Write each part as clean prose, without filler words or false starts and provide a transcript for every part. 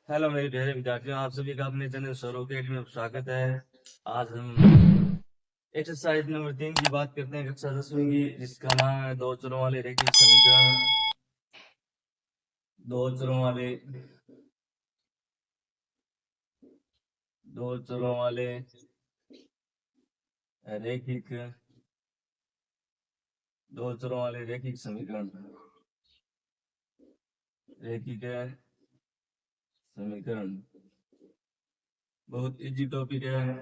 Hello मेरे प्यारे विद्यार्थियों, आप सभी का अपने चैनल सौरभ अकेडमी में स्वागत है। आज हम एक्सरसाइज नंबर 3 की बात करते हैं, कक्षा 10वीं की, जिसका नाम है दो चरों वाले रैखिक समीकरण। दो चरों वाले दो चरों वाले रैखिक दो चरों वाले रैखिक समीकरण। रैखिक समीकरण बहुत इजी टॉपिक है।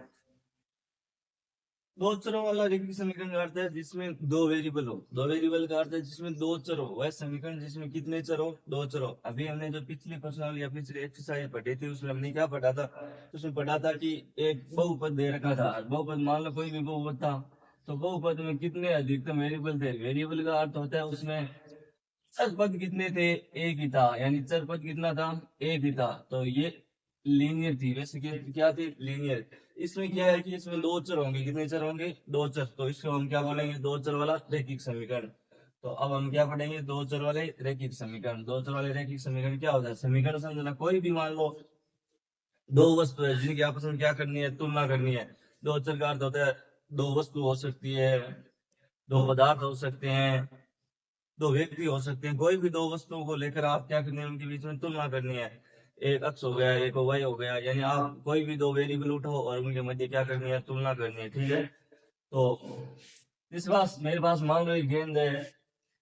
दो चरों वाला रैखिक समीकरण का अर्थ है जिसमें दो वेरिएबल हो। दो वेरिएबल का अर्थ है जिसमें दो चर हो। वह समीकरण जिसमें कितने चर हो? दो चर हो। अभी हमने जो पिछले प्रश्न या पिछले एक्सरसाइज पढ़ी थी उसमें हमने क्या पढ़ा था? उसमें पढ़ा था कि एक बहुपद दे रखा था। बहुपद मान लो कोई भी बहुपद था, तो बहुपद में कितने अधिकतम वेरिएबल थे? वेरिएबल का अर्थ होता है उसमें चर पद कितने थे? एक ही था, यानी चर पद कितना था? एक ही था। तो ये लीनियर थी। वैसे क्या थी? लीनियर। इसमें क्या है कि इसमें दो चर होंगे। कितने चर होंगे? दो चर। तो इसको हम क्या बोलेंगे? दो चर वाला रैखिक समीकरण। तो अब हम क्या पढ़ेंगे? दो चर वाले रैखिक समीकरण। दो चर वाले रैखिक समीकरण क्या होता है? समीकरण समझना, कोई भी मान लो दो वस्तु है जिनकी आपस में क्या करनी है? तुलना करनी है। दो चर का अर्थ होता है दो वस्तु हो सकती है, दो पदार्थ हो सकते हैं, दो व्यक्ति हो सकते हैं। कोई भी दो वस्तुओं को लेकर आप क्या करनी है? उनके बीच में तुलना करनी है। एक अक्स हो गया, एक वाई हो गया, यानी आप कोई भी दो वेरिएबल उठाओ और उनके मध्य क्या करनी है? तुलना करनी है। ठीक है। तो इस पास मेरे पास मान लो एक गेंद है,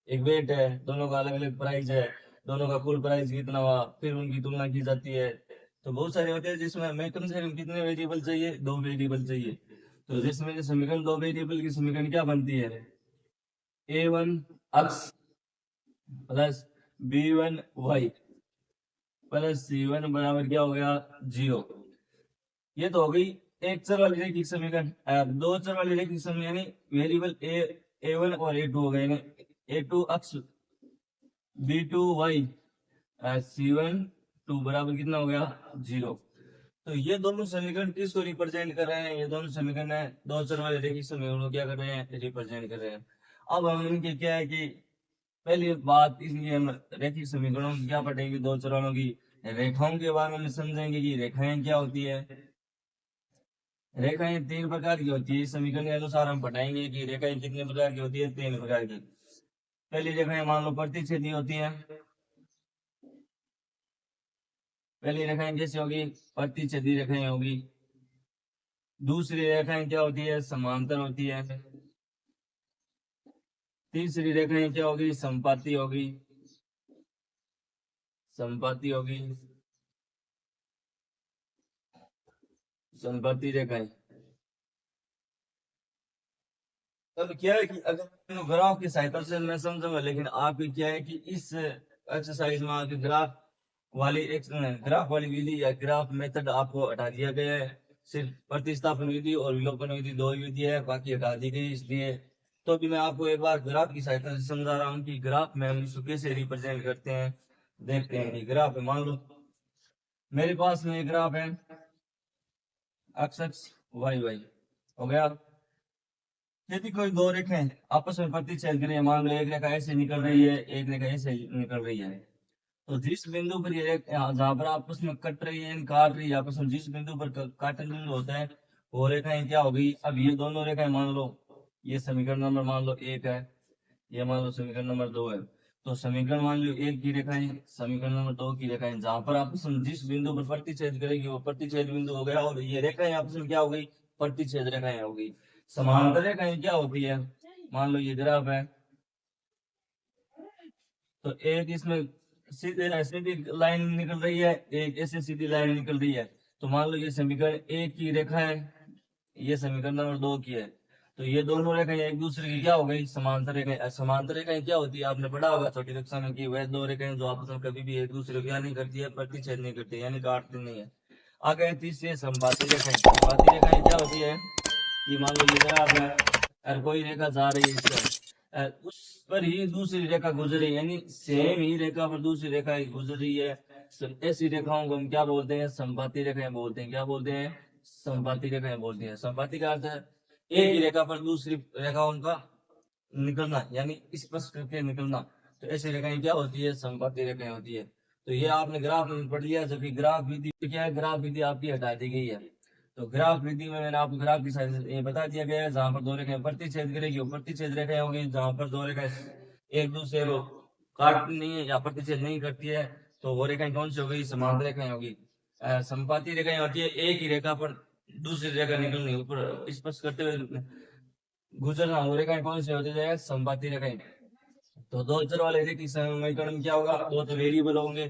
एक वेट है, दोनों का अलग अलग प्राइस है, दोनों का कुल प्राइस कितना हुआ, फिर उनकी तुलना की जाती है। तो बहुत सारे होते हैं जिसमें हमें कम से कम कितने वेरिएबल चाहिए? दो वेरिएबल चाहिए। तो जिसमें समीकरण दो वेरिएबल की समीकरण क्या बनती है? A1 अक्स plus B1 Y plus C1 बराबर क्या हो गया? 0। ये तो हो गई एक चर वाली रैखिक समीकरण। अब दो चर वाली रैखिक समीकरण यानी वेरिएबल A1 और A2 हो गए। A2 अक्स B2 वाई C1 2 बराबर कितना हो गया? 0। तो ये दोनों समीकरण किसको रिप्रेजेंट कर रहे हैं? ये दोनों समीकरण है दो चर वाले रैखिक समीकरण को क्या कर रहे हैं? रिप्रेजेंट कर रहे हैं। अब हम इनके क्या है कि पहली बात, इसलिए हम रैखिक समीकरणों की क्या पढ़ेंगे? दो चरणों की रेखाओं के बारे में समझेंगे कि रेखाएं क्या होती है। रेखाएं तीन प्रकार की होती है। इस समीकरण के अनुसार हम बताएंगे कि रेखाएं कितने प्रकार की होती है? तीन प्रकार की। पहली रेखाएं मान लो प्रतिच्छेदी होती है। पहली रेखाएं कैसी होगी? प्रतिच्छेदी रेखाएं होगी। दूसरी रेखाएं क्या होती है? समांतर होती है। तीसरी रेखाएं क्या होगी? संपाती होगी। संपाती होगी। संपाती रेखाएं। अब क्या है कि अगर ग्राफ की सहायता से मैं समझूंगा, लेकिन आपकी क्या है कि इस एक्सरसाइज में आगे ग्राफ वाली विधि या ग्राफ मेथड आपको हटा दिया गया है। सिर्फ प्रतिस्थापन विधि और विलोपन विधि दो ही विधि है, बाकी हटा दी गई। इसलिए तो भी मैं आपको एक बार ग्राफ की सहायता से समझा रहा हूँ कि ग्राफ में हम इसको कैसे रिप्रेजेंट करते हैं। देखते हैं कि ग्राफ में मान लो मेरे पास में एक ग्राफ है, एक्स एक्स वाई वाई हो गया। यदि कोई दो रेखाएं आपस में प्रतिच्छेद करें, मान लो एक रेखा ऐसे निकल रही है, एक रेखा ऐसे निकल रही है, तो जिस बिंदु पर ये जहां पर आपस में कट रही है यानी काट रही है आपस में, जिस बिंदु पर काटन बिंदु होता है वो रेखाएं क्या होगी? अब ये दोनों रेखाएं मान लो ये समीकरण नंबर मान लो एक है, ये मान लो समीकरण नंबर दो है। तो समीकरण मान लो एक की रेखाएं, समीकरण नंबर दो की रेखाएं, जहां पर आपस में जिस बिंदु पर प्रतिच्छेद करेगी वो प्रतिच्छेद बिंदु हो गया, और ये रेखाएं आपस में क्या हो गई? प्रतिच्छेद रेखाएं हो गई। समांतर रेखाएं क्या होती है? मान लो ये ग्राफ है, तो एक इसमें सीधे सीधी लाइन निकल रही है, एक ऐसे सीधी लाइन निकल रही है। तो मान लो ये समीकरण एक की रेखा है, ये समीकरण नंबर दो की है। तो ये दोनों रेखाएं एक दूसरे की क्या हो गई? समांतर रेखाएं। समांतर रेखाएं क्या होती है? आपने पढ़ा होगा छोटी कक्षा में कि वह दो रेखाएं जो आपस में कभी भी एक दूसरे को क्या नहीं करती है? प्रतिच्छेद नहीं करती, यानी काटती नहीं है। आगे तीसरी संपाती रेखाएं। संपाती रेखाएं क्या होती है कि मान लो ये ग्राफ है और कोई रेखा जा रही है इस पर, उस पर ही दूसरी रेखा गुजर रही है, यानी सेम ही रेखा पर दूसरी रेखा गुजर रही है। तो ऐसी रेखाओं को हम क्या बोलते हैं? संपाती रेखाएं बोलते हैं। क्या बोलते हैं? संपाती रेखाएं बोलते हैं। संपाती का अर्थ है एक ही रेखा पर दूसरी रेखाओं का निकलना, यानी स्पर्श करके निकलना। तो ऐसी रेखाएं क्या होती है? संपाती रेखाएं होती है। तो ये आपने ग्राफ में पढ़ लिया, जबकि ग्राफ विधि क्या है, ग्राफ विधि आपकी हटा दी गई है। तो ग्राफ विधि में मैंने आपको ग्राफ की साइज ये बता दिया गया है, जहां पर दो रेखाएं प्रतिच्छेद करेगी वो प्रतिच्छेद रेखाएं होगी, जहां पर दो रेखाएं एक दूसरे को काटती नहीं है या प्रतिच्छेद नहीं करती है तो वो रेखाएं कौन सी हो गई, समांतर रेखाएं होगी। समपाती रेखाएं होती है एक ही रेखा पर दूसरी रेखा निकलनी ऊपर स्पर्श करते हुए गुजरना, वो रेखाएं कौन सी होती है, समपाती रेखाएं। तो दो चर वाले रेखी समीकरण में क्या होगा, दो तो वेरिएबल होंगे।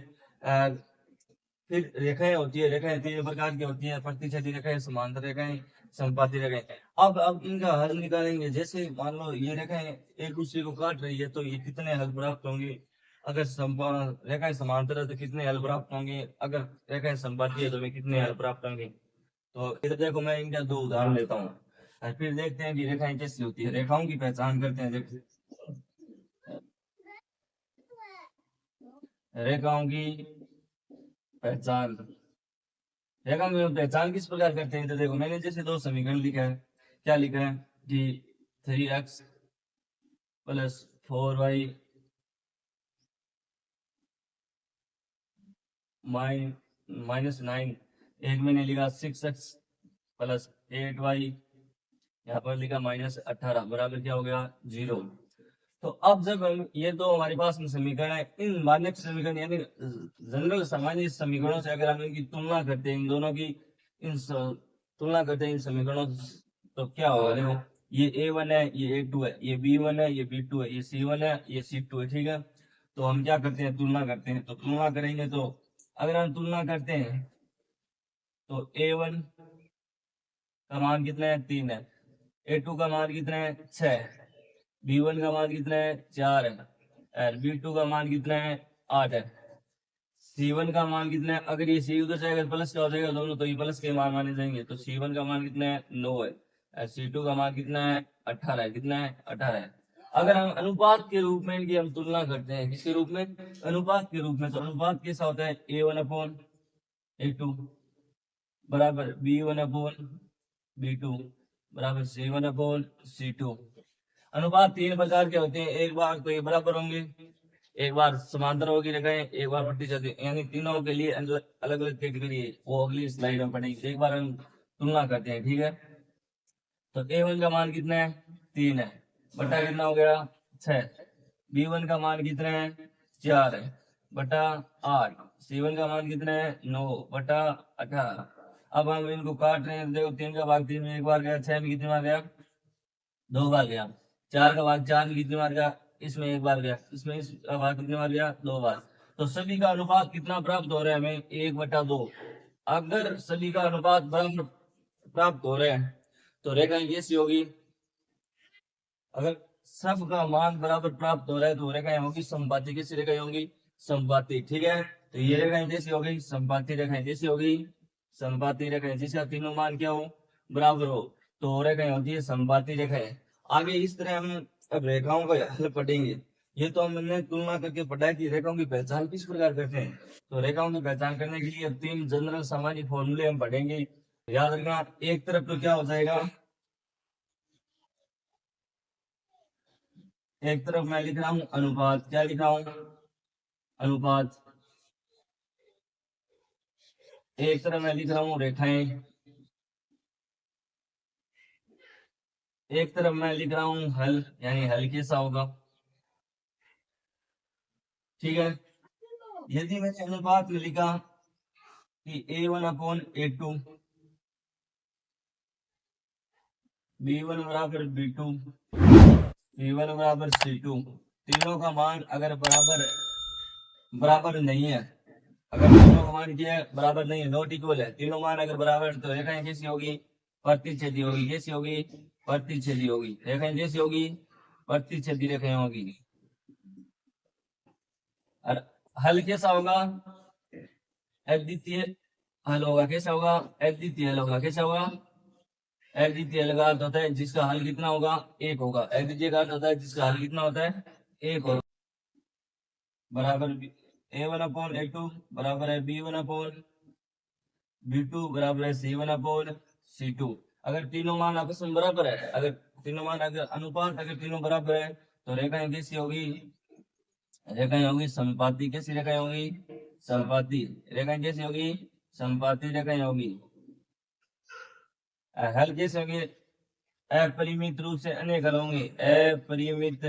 फिर रेखाएं होती है, रेखाएं तीन प्रकार की होती है, प्रतिच्छेदी रेखाएं, समांतर रेखाएं, समपाती रेखाएं। अब इनका हल निकालेंगे। जैसे मान लो ये रेखाएं एक दूसरे को काट रही है तो ये कितने हल प्राप्त होंगे, अगर रेखाएं समांतर है तो कितने हल प्राप्त होंगे, अगर रेखाएं समपाती है तो वे कितने हल प्राप्त होंगे। तो इधर देखो मैं इनका दो उदाहरण लेता हूँ और फिर देखते हैं कि रेखाएं कैसी होती है, रेखाओं की पहचान करते हैं। देखते रेखाओं की पहचान, रेखाओं की पहचान किस प्रकार करते हैं, तो देखो मैंने जैसे दो समीकरण लिखा है, क्या लिखा है कि 3x प्लस 4y माइनस 9, एक मैंने लिखा 6x प्लस 8y, यहाँ पर लिखा माइनस 18 बराबर क्या हो गया 0। तो अब जब हम ये दो हमारे पास में समीकरण है, इन मानक समीकरण यानी जनरल सामान्य समीकरणों से अगर हम इनकी तुलना करते हैं, इन दोनों की तुलना करते हैं इन समीकरणों तो क्या होगा, देखो ये A1 है, ये A2 है, ये B1 है, ये B2 है, ये C1 है, ये C2 है, ठीक है। तो हम क्या करते हैं, तुलना करते हैं। तो तुलना करेंगे तो अगर हम तुलना करते हैं तो A1 का मान कितना है 3 है, A2 का मान कितना है 6 है, B1 का मान कितना है 4 है, और B2 का मान कितना है 8 है, C1 का मान कितना है, अगर ये C उधर जाएगा प्लस का हो जाएगा दोनों, तो ये प्लस के मान माने जाएंगे। तो C1 का मान कितना है 9 है, और C2 का मान कितना है 18 है, कितना है 18 है। अगर हम अनुपात के रूप में इनकी हम तुलना करते हैं, किसके रूप में, अनुपात के रूप में, तो अनुपात कैसा होता है A1/A2 बराबर B1/B2 बराबर C1/C2। अनुपात तीन प्रकार के होते हैं, एक बार तो ये बराबर होंगे, एक बार समांतर होगी रेखाएं, एक बार प्रतिशत, यानी तीनों के लिए अलग अलग कैटेगरी है, वो अगली स्लाइड में पढ़ेंगे। एक बार हम तुलना करते हैं, ठीक है। तो A1 का मान कितना है 3 है, बटा कितना हो गया 6, B1 का मान कितना है 4 है बटा 8, C1 का मान कितना है 9 बटा 18। अब हम इनको काट रहे हैं, देखो 3 का भाग 3 में एक बार गया, 6 में कितनी बार गया 2 बार गया, 4 का भाग 4 में कितनी बार गया, इसमें एक बार गया, इसमें इसका भाग कितनी बार गया 2 बार। तो सभी का अनुपात कितना प्राप्त हो रहा है हमें 1/2। अगर सभी का अनुपात बराबर प्राप्त हो रहे हैं तो रेखाएं कैसी होगी, अगर सबका मान बराबर प्राप्त हो रहा है तो रेखाएं होगी समपाती। कैसी रेखाएं होंगी, समपाती, ठीक है। तो ये रेखाएं कैसी हो गई, समपाती रेखाएं। कैसी हो गई, समपाती रेखाएं, जिसका तीनों मान क्या हो, बराबर हो, तो रेखाएं होती है समपाती रेखाएं। आगे इस तरह हम अब रेखाओं का हल पढ़ेंगे। ये तो हमने तुलना करके पढ़ा है कि रेखाओं की पहचान किस प्रकार करते हैं। तो रेखाओं की पहचान करने के लिए तीन जनरल सामान्य फॉर्मूले हम पढ़ेंगे। याद रखना, एक तरफ तो क्या हो जाएगा, एक तरफ मैं लिख रहा हूं अनुपात, क्या लिख रहा हूं अनुपात, एक तरफ मैं लिख रहा हूं रेखाएं, एक तरफ मैं लिख रहा हूं हल, यानी हल कैसा होगा, ठीक है। यदि मैंने अनुपात में लिखा कि A1/A2 B1 बराबर B2 C1 बराबर C2, तीनों का मान अगर बराबर नहीं है, अगर तीनों का मान क्या है बराबर नहीं है, नॉट इक्वल है, तीनों मान अगर बराबर, तो रेखाएं कैसी होगी, प्रतिच्छेदी होगी। कैसी होगी, प्रतिच्छेदी होगी। रेखाएं कैसी होगी, प्रतिच्छेदी रेखाएं होगी। और हल कैसा होगा, अद्वितीय हल होगा। कैसा होगा, अद्वितीय हल होगा। कैसा होगा, अद्वितीय हल का अर्थ होता है जिसका हल कितना होगा, एक होगा। अद्वितीय का अर्थ होता है जिसका हल कितना होता है, एक होगा। बराबर A1/A2 बराबर है B1/B2 बराबर है C1/C2। अगर तीनों मान आपस में बराबर है, अगर तीनों मान अगर अनुपात अगर तीनों बराबर है तो रेखाएं कैसी होगी, रेखाएं होगी समपाती। कैसी रेखाएं होंगी, संपाती रेखाएं कैसी होगी, संपाती रेखाएं होगी। हल कैसे होंगे, अपरिमित रूप से अनेक हल होंगे, अपरिमित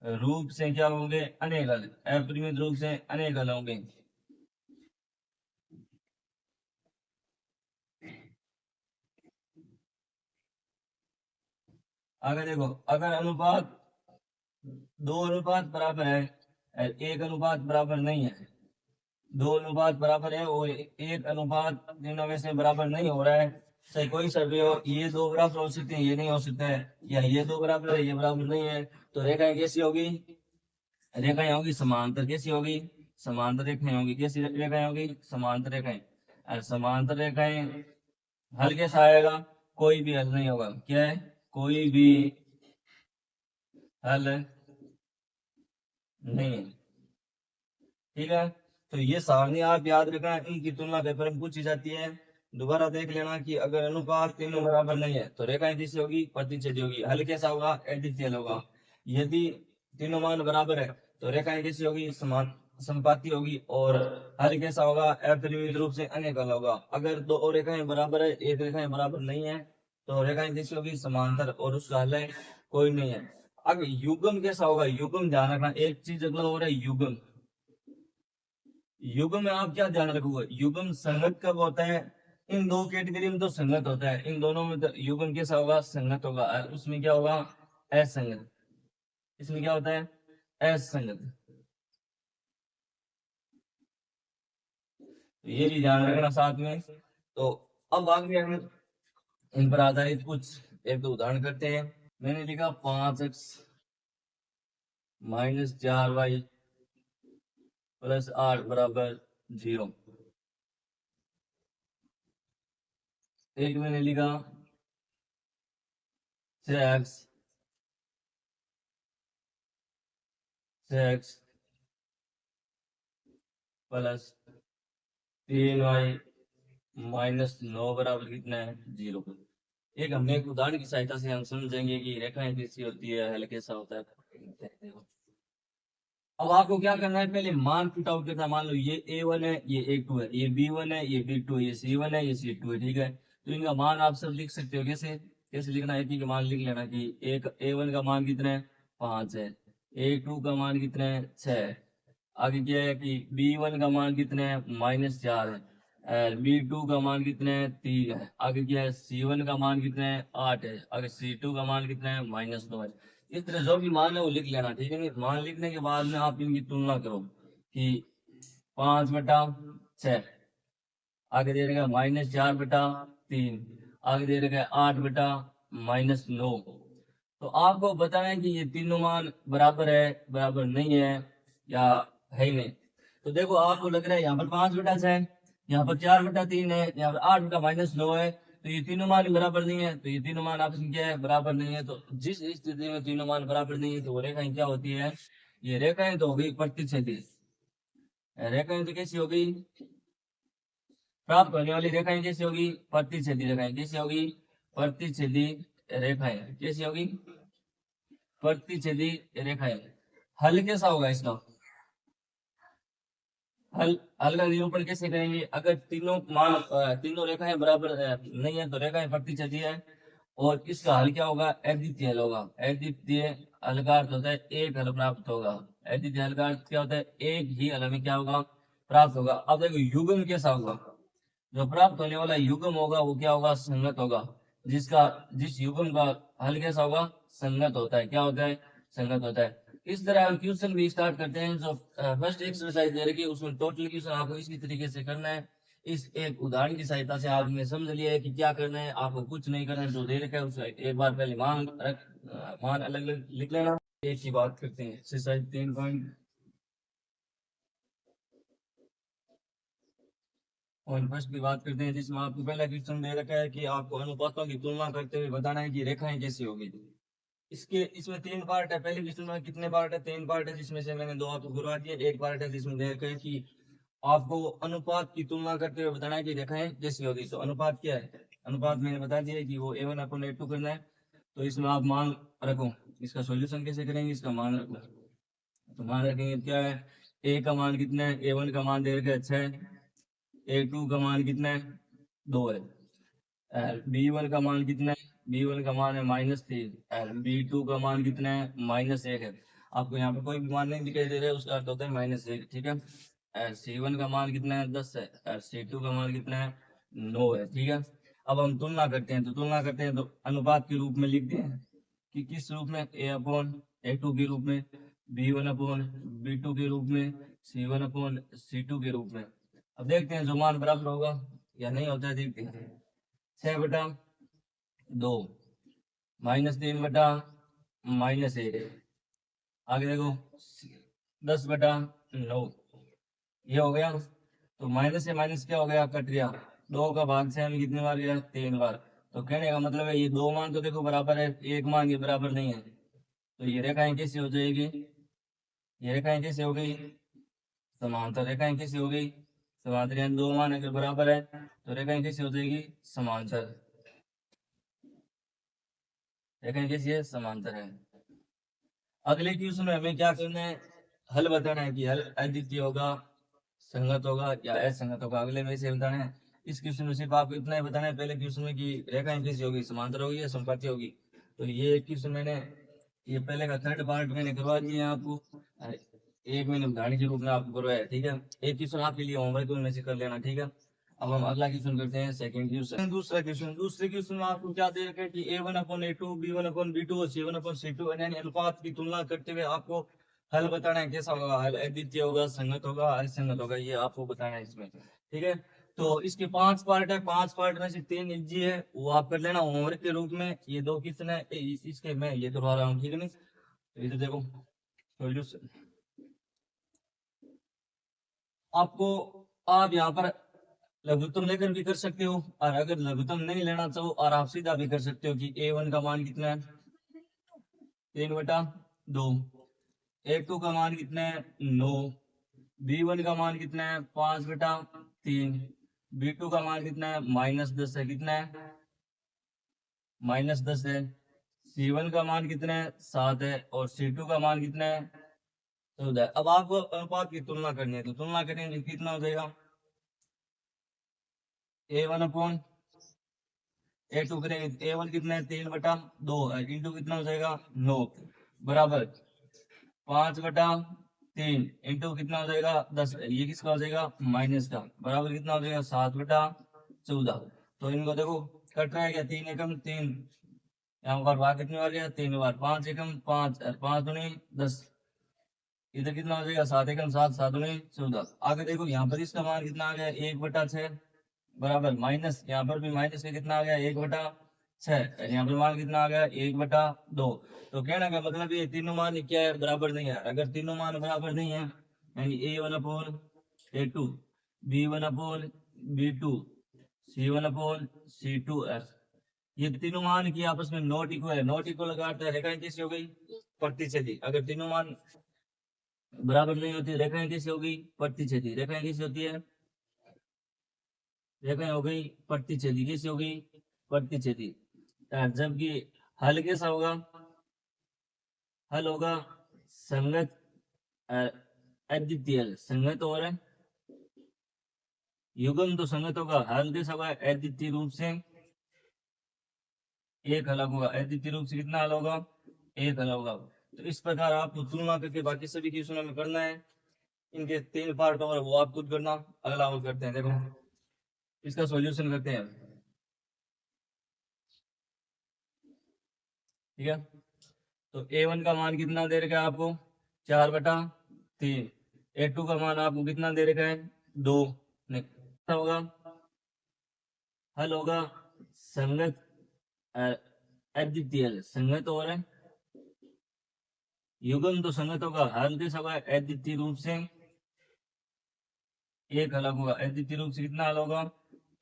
रूप से क्या होंगे, अनेक हल, अपरिमित रूप से अनेक हल होंगे। अगर देखो, अगर अनुपात दो अनुपात बराबर है, एक अनुपात बराबर नहीं है, दो अनुपात बराबर है और एक अनुपात तीनों में से बराबर नहीं हो रहा है, चाहे कोई सा भी हो, ये दो बराबर हो सकते हैं, ये नहीं हो सकता है, या ये दो बराबर है, ये बराबर नहीं है, तो रेखाएं कैसी होगी, रेखाएं होगी समांतर। कैसी होगी, समांतर रेखाएं होगी। कैसी रेखाएं होगी, समांतर रेखाएं। और समांतर रेखाएं हल कैसा आएगा, कोई भी हल नहीं होगा। क्या है, कोई भी हल नहीं है। ठीक है, तो ये सारणी आप याद रखना, इनकी तुलना पेपर में पूछी जाती है। दोबारा देख लेना कि अगर अनुपात तीनों बराबर नहीं है तो रेखाएं कैसी होगी, प्रतिच्छेदी होगी। हल कैसा होगा, एडिशियल होगा। यदि तीनों मान बराबर है तो रेखाएं कैसी होगी, समान संपाती होगी। और हल कैसा होगा, अपरिमित रूप से अनेक हल होगा। अगर दो रेखाएं बराबर है, एक रेखाएं बराबर नहीं है, तो रेखाएं कैसी होगी, समांतर, और उसका हल है कोई नहीं है। अब युग्म कैसा होगा, युग्म ध्यान रखना, एक चीज अगला हो रहा है युग्म। युग्म में आप क्या ध्यान रखोगे, युग्म संगत कब होता है, इन दो कैटेगरी में तो संगत होता है, इन दोनों में तो युग्म कैसा होगा, संगत होगा। उसमें क्या होगा, असंगत। इसमें क्या होता है, असंगत। तो ये भी ध्यान रखना साथ में। तो अब आगे हम इन पर आधारित कुछ एक दो उदाहरण करते हैं। मैंने लिखा 5x माइनस 4y प्लस 8 बराबर 0। एक मैंने लिखा 6x प्लस 3y माइनस 9 बराबर कितना है, 0। एक हमने एक उदाहरण की सहायता से हम समझेंगे कि रेखाएं कैसी होती है, हल कैसा होता है। अब आपको क्या करना है, पहले मान फिट आउट करना है। मान लो ये A1 है, ये A2 है, ये B1 है, ये B2 है, ये C1 है, ये C2 है। ठीक है, तो इनका मान आप सब लिख सकते हो। कैसे कैसे लिखना है, का मान लिख लेना कि एक A1 का मान कितना है, 5 है, A2 का मान कितना है, 6 है। आगे क्या है कि B1 का मान कितना है, -4 है, और B2 का मान कितना है, 3 है। आगे क्या है, C1 का मान कितना है, 8 है। आगे C2 का मान कितना है, -9 है। इस तरह जो भी मान है वो लिख लेना। ठीक है, मान लिखने के बाद में आप इनकी तुलना करो कि 5/6, आगे दे रखा है -4/3, आगे दे रखा है 8/-9। तो आपको बताना है कि ये तीनों मान बराबर है, बराबर नहीं है, या है ही नहीं। तो देखो, आपको लग रहा है यहाँ पर 5/6, यहाँ पर 4/3 है, यहाँ पर 8/-9 है, तो ये तीनों मान बराबर नहीं है। तो ये तीनों मान आपस में क्या है, बराबर नहीं है। तो जिस स्थिति में तीनों मान बराबर नहीं है तो वो रेखाएं क्या होती है, ये रेखाएं तो हो गई प्रतिच्छेदी। रेखाएं तो कैसी हो गई, प्राप्त होने वाली रेखाएं कैसी होगी, प्रतिच्छेदी रेखाएं। कैसी होगी, प्रतिच्छेदी रेखाएं। कैसी होगी, प्रतिच्छेदी रेखाएं। हल कैसा होगा इसका, हल हल का निरूपण कैसे करेंगे, अगर तीनों मान तीनों रेखाएं बराबर नहीं है तो रेखाएं प्रतिच्छेदी है। और इसका हल क्या होगा, अद्वितीय हल होगा। अद्वितीय हल का अर्थ होता है एक हल प्राप्त होगा। अद्वितीय हल का अर्थ क्या होता है, एक ही हल में क्या होगा, प्राप्त होगा। अब देखो युग्म कैसा होगा, जो प्राप्त होने वाला युग्म होगा वो क्या होगा, संगत होगा। जिस युग्म का हल कैसा होगा, संगत होता है। क्या होता है, संगत होता है। इस तरह हम क्वेश्चन भी स्टार्ट करते हैं। जो फर्स्ट एक्सरसाइज दे रखी है उसमें टोटल क्वेश्चन आपको इसी तरीके से करना है। इस एक उदाहरण की सहायता से आपने समझ लिया है कि क्या करना है। आपको कुछ नहीं करना है, जो दे रखा है उसका एक बार पहले मान अलग अलग लिख लेना। एक ही बात करते हैं, एक्सरसाइज 3 और फर्स्ट की बात करते हैं, जिसमें आपको पहला क्वेश्चन दे रखा है कि आपको अनुपातों की तुलना करते हुए बताना है कि रेखाएं कैसी होगी। इसके इसमें 3 पार्ट है। पहले क्वेश्चन में कितने पार्ट है, 3 पार्ट है, जिसमें से मैंने 2 आपको करवा दिए। एक पार्ट है जिसमें दे रखा है कि आपको अनुपात की तुलना करते हुए बताना है कि रेखाएं कैसी होगी। तो अनुपात क्या है, अनुपात मैंने बता दिया है कि वो A1/A2 करना है। तो इसमें आप मान रखो, इसका सॉल्यूशन कैसे करेंगे, इसका मान रखो। तो मान रखेंगे क्या है, ए का मान कितना है, ए वन का मान दे रखा है 6, ए टू का मान कितना है 2 है, बी वन का मान कितना है, बी वन का मान है -3, बी टू का मान कितना है -1 है। आपको यहाँ पे कोई भी मान नहीं दिखाई दे रहा है, उसका अर्थ होता है -1, ठीक है। सी वन का मान कितना है 10 है, सी टू का मान कितना है 9 है, ठीक है। अब हम तुलना करते हैं, तो अनुपात के रूप में लिखते हैं कि किस रूप में, ए अपॉन ए टू के रूप में, B one upon B two के रूप में, C one upon C two के रूप में। अब देखते हैं जो मान बराबर होगा या नहीं होता है, देखते हैं। 6/2 -3/-1, आगे देखो 10/9, ये हो गया। तो माइनस से माइनस क्या हो गया, कट गया। 2 का भाग 6 में कितनी बार गया, 3 बार। तो कहने का मतलब है ये दो मान तो देखो बराबर है, एक मान ये बराबर नहीं है। तो ये रेखाएं कैसी हो जाएगी, ये रेखाएं कैसी हो गई, समांतर रेखाएं कैसी हो गई, समांतर, यानी दो मान अगर बराबर है तो रेखाएं कैसी हो जाएगी, समांतर। रेखाएं कैसी है, समांतर है। अगले क्वेश्चन में हमें क्या करना है, हल बताना है कि हल अद्वितीय होगा, संगत होगा या असंगत होगा। अगले में से बताना है। इस क्वेश्चन में सिर्फ आपको इतना ही बताना है पहले क्वेश्चन में कि रेखाएं कैसी होगी, समांतर होगी या समपाती होगी। तो ये क्वेश्चन मैंने, ये पहले का थर्ड पार्ट मैंने करवा दिया है आपको, एक मैंने उदाहरण के रूप में आपको करवाया है, ठीक है। एक क्वेश्चन आपके लिए होमवर्क में से कर लेना, ठीक है। अब हम अगला क्वेश्चन करते हैं, सेकंड क्वेश्चन। दूसरे क्वेश्चन में आपको क्या दे रखा है कि A1/A2, B1/B2 और C1/C2 यानी अनुपात की तुलना करते हुए आपको हल बताना है। कैसा होगा हल, अद्वितीय होगा, संगत होगा, असंगत होगा, ये आपको बताना है इसमें, ठीक है। तो इसके 5 पार्ट है, 5 पार्ट में से 3 इजी है, वो आप कर लेना होमवर्क के रूप में। ये 2 क्वेश्चन है, इसके मैं ये करवा रहा हूँ, ठीक है। नहीं तो इधर देखो सॉल्यूशन आपको, आप यहाँ पर लघुत्तम लेकर भी कर सकते हो, और अगर लघुत्तम नहीं लेना चाहो और आप सीधा भी कर सकते हो कि A1 का मान कितना है 3/2, A2 का मान कितना है 9, B1 का मान कितना है 5/3, B2 का मान कितना है -10 है, कितना है -10 है, C1 का मान कितना है 7 है, और C2 का मान कितना है 14 है। अब आपको अनुपात की तुलना करनी है, तो तुलना करेंगे कितना हो जाएगा, A1/A2 करेंगे, A1 कितना है 3/2 इंटू कितना हो जाएगा 9, बराबर 5/3 इंटू कितना हो जाएगा 10, ये किसका हो जाएगा माइनस का, बराबर कितना हो जाएगा 7/14। तो इनको देखो कट रहा है क्या, 3 एकम 3, यहाँ पर भाग कितनी बार गया 3 बार, 5 एकम 5 और 5 दूनी 10, इधर कितना हो जाएगा 7 एकम 7, 7 दूनी 14। आगे देखो यहाँ पर इसका मान कितना आ गया 1/6, बराबर माइनस, यहाँ पर भी माइनस में कितना आ गया 1/6, यहाँ पर मान कितना आ गया 1/2। तो कहने का मतलब ये तीनों मान क्या है, बराबर नहीं है। अगर तीनों मान बराबर नहीं है, यानी A1/A2, B1/B2, C1/C2, ये तीनों मान की आपस में नॉट इक्वल है, नॉट इक्वल का अर्थ है रेखाएं कैसी हो गई, प्रतिच्छेदी। अगर तीनों मान बराबर नहीं होती, रेखाएं कैसी होगी, प्रतिच्छेदी। रेखाएं कैसी होती है, रेखाएं हो गई प्रतिच्छेदी, कैसी हो गई, प्रतिच्छेदी। जबकि हल कैसा होगा, हल होगा संगत, अद्वितीय। संगत और युग्म तो संगत होगा, हल कैसा होगा अद्वितीय रूप से एक हल होगा, अद्वितीय रूप से कितना हल होगा, एक हल होगा। तो इस प्रकार आपको तुलना करके बाकी सभी क्वेश्चनों में करना है। इनके 3 पार्ट और वो आप खुद करना। अगला वो करते हैं, देखो इसका सॉल्यूशन करते हैं, ठीक है। तो A1 का मान कितना दे रखा है आपको 4/3, A2 का मान आपको कितना दे रखा है 2, कितना होगा, हल होगा संगत, अद्वितीय। संगत और युग्म तो संगत होगा, हल कैसा होगा अद्वितीय रूप से एक हल होगा, अद्वितीय रूप से कितना हल होगा,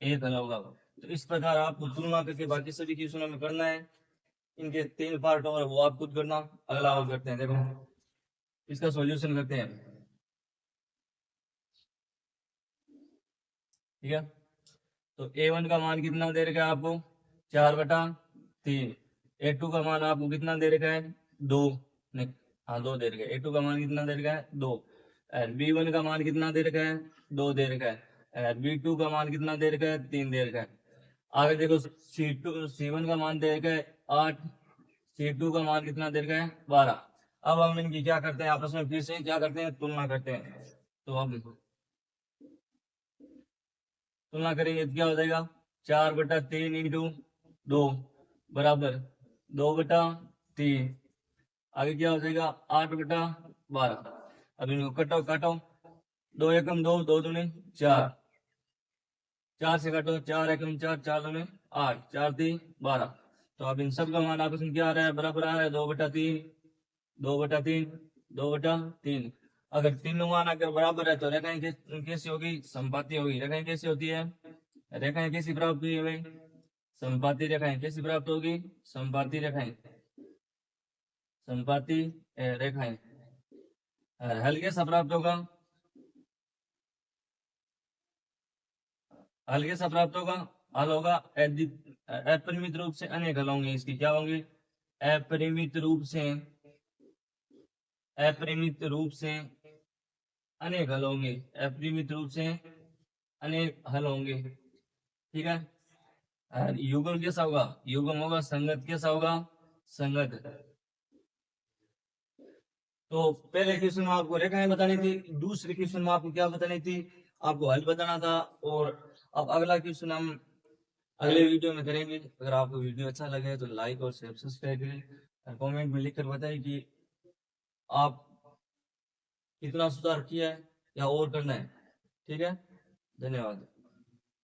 एक हल होगा। तो इस प्रकार आपको तुलना करके बाकी सभी क्वेश्चनों में करना है। इनके 3 पार्ट और वो आप खुद करना। अगला वो करते हैं, देखो इसका सॉल्यूशन करते हैं, ठीक है। तो A1 का मान कितना दे रखा है आपको 4/3, A2 का मान आपको कितना दे रखा है 2, नहीं हाँ 2 दे रखा है, A2 का मान कितना दे रखा है 2, B1 का मान कितना दे रखा है, 2 दे रखा है। B2 का मान कितना दे रखा है, 3 दे रखा है। आगे देखो C1 का मान दे रखा है 8, C2 का मान कितना दे रखा है 12। अब हम इनकी क्या करते हैं, आपस में फिर से क्या करते हैं, तुलना करते हैं। तो अब तुलना करेंगे तो क्या हो जाएगा, 4/3 इंटू 2 बराबर 2/3। आगे क्या हो जाएगा, 8/12। अब इनको कटो काटो, 2 एकम 2, 2 दूनी 4, 4 से काटो, 4 एकम 4, 4 दूनी 8, 4 3 12। तो अब इन सब का मान आपस में क्या आ रहा है, बराबर आ रहा है 2/3, 2/3, 2/3। अगर तीनों मान अगर बराबर है तो रेखाएं कैसी होगी, संपाती होगी। रेखाएं कैसी होती है, रेखाएं कैसी प्राप्त हुई हमें, संपाती रेखाएं कैसी प्राप्त होगी, संपाती रेखाएं, संपाती रेखाएं। हल कैसा प्राप्त होगा, हल कैसा प्राप्त होगा, हल होगा अपरिमित रूप से अनेक हल होंगे इसकी, क्या होंगे, अपरिमित रूप से, अपरिमित रूप से अनेक हल होंगे, अपरिमित रूप से अनेक हल होंगे। ठीक है। और युग्म कैसा होगा, युग्म होगा संगत, कैसा होगा, संगत। तो पहले क्वेश्चन में आपको रेखाएं बतानी थी, दूसरे क्वेश्चन में आपको क्या बतानी थी, आपको हल बताना था। और अब अगला क्वेश्चन हम अगले वीडियो में करेंगे। अगर आपको वीडियो अच्छा लगे तो लाइक और शेयर सब्सक्राइब करें, कमेंट में लिखकर बताएं कि आप कितना सुधार किया है या और करना है। ठीक है, धन्यवाद।